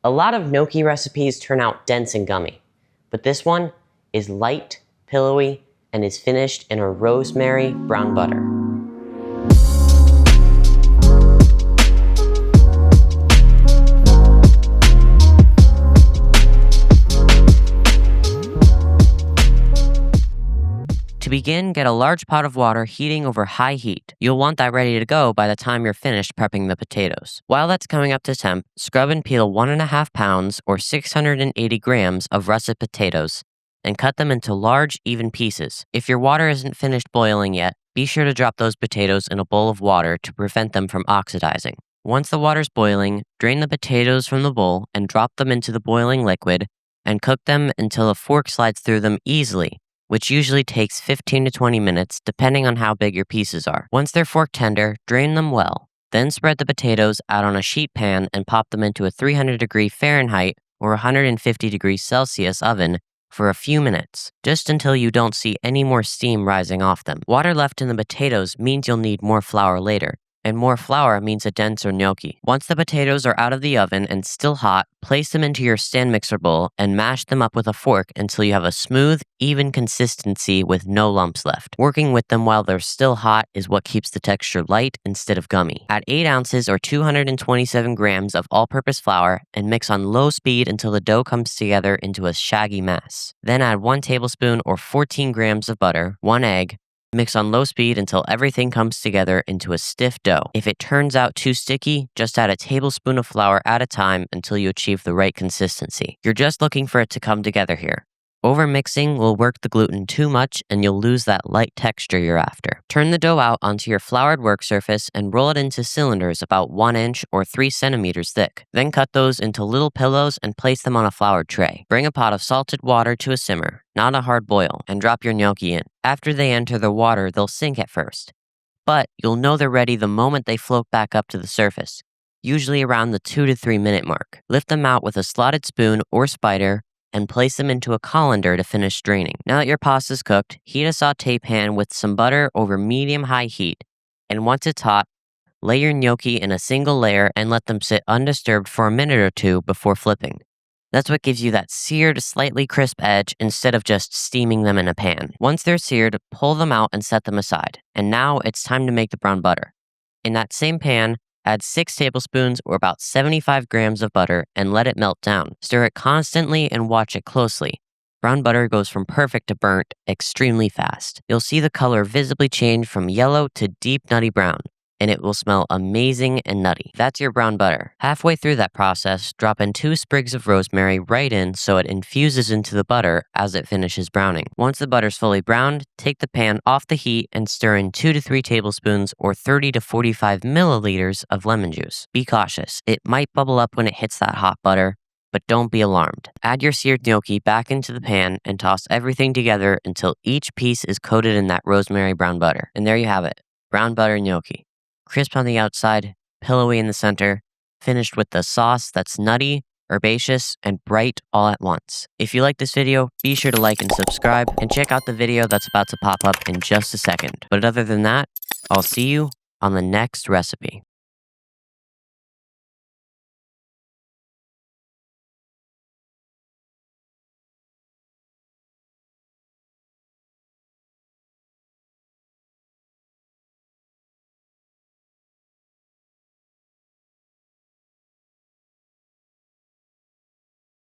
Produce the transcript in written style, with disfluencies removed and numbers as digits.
A lot of gnocchi recipes turn out dense and gummy, but this one is light, pillowy, and is finished in a rosemary brown butter. To begin, get a large pot of water heating over high heat. You'll want that ready to go by the time you're finished prepping the potatoes. While that's coming up to temp, scrub and peel 1.5 pounds or 680 grams of russet potatoes and cut them into large, even pieces. If your water isn't finished boiling yet, be sure to drop those potatoes in a bowl of water to prevent them from oxidizing. Once the water's boiling, drain the potatoes from the bowl and drop them into the boiling liquid and cook them until a fork slides through them easily, which usually takes 15 to 20 minutes depending on how big your pieces are. Once they're fork tender, drain them well. Then spread the potatoes out on a sheet pan and pop them into a 300-degree Fahrenheit or 150-degree Celsius oven for a few minutes, just until you don't see any more steam rising off them. Water left in the potatoes means you'll need more flour later, and more flour means a denser gnocchi. Once the potatoes are out of the oven and still hot, place them into your stand mixer bowl and mash them up with a fork until you have a smooth, even consistency with no lumps left. Working with them while they're still hot is what keeps the texture light instead of gummy. Add 8 ounces or 227 grams of all-purpose flour and mix on low speed until the dough comes together into a shaggy mass. Then add 1 tablespoon or 14 grams of butter, 1 egg, mix on low speed until everything comes together into a stiff dough. If it turns out too sticky, just add a tablespoon of flour at a time until you achieve the right consistency. You're just looking for it to come together here. Overmixing will work the gluten too much and you'll lose that light texture you're after. Turn the dough out onto your floured work surface and roll it into cylinders about 1 inch or 3 centimeters thick. Then cut those into little pillows and place them on a floured tray. Bring a pot of salted water to a simmer, not a hard boil, and drop your gnocchi in. After they enter the water, they'll sink at first, but you'll know they're ready the moment they float back up to the surface, usually around the 2 to 3 minute mark. Lift them out with a slotted spoon or spider and place them into a colander to finish draining. Now that your pasta's cooked, heat a saute pan with some butter over medium-high heat, and once it's hot, lay your gnocchi in a single layer and let them sit undisturbed for a minute or two before flipping. That's what gives you that seared, slightly crisp edge instead of just steaming them in a pan. Once they're seared, pull them out and set them aside. And now it's time to make the brown butter. In that same pan, add 6 tablespoons or about 75 grams of butter and let it melt down. Stir it constantly and watch it closely. Brown butter goes from perfect to burnt extremely fast. You'll see the color visibly change from yellow to deep nutty brown, and it will smell amazing and nutty. That's your brown butter. Halfway through that process, drop in 2 sprigs of rosemary right in so it infuses into the butter as it finishes browning. Once the butter's fully browned, take the pan off the heat and stir in 2 to 3 tablespoons or 30 to 45 milliliters of lemon juice. Be cautious. It might bubble up when it hits that hot butter, but don't be alarmed. Add your seared gnocchi back into the pan and toss everything together until each piece is coated in that rosemary brown butter. And there you have it, brown butter gnocchi. Crisp on the outside, pillowy in the center, finished with the sauce that's nutty, herbaceous, and bright all at once. If you like this video, be sure to like and subscribe, and check out the video that's about to pop up in just a second. But other than that, I'll see you on the next recipe.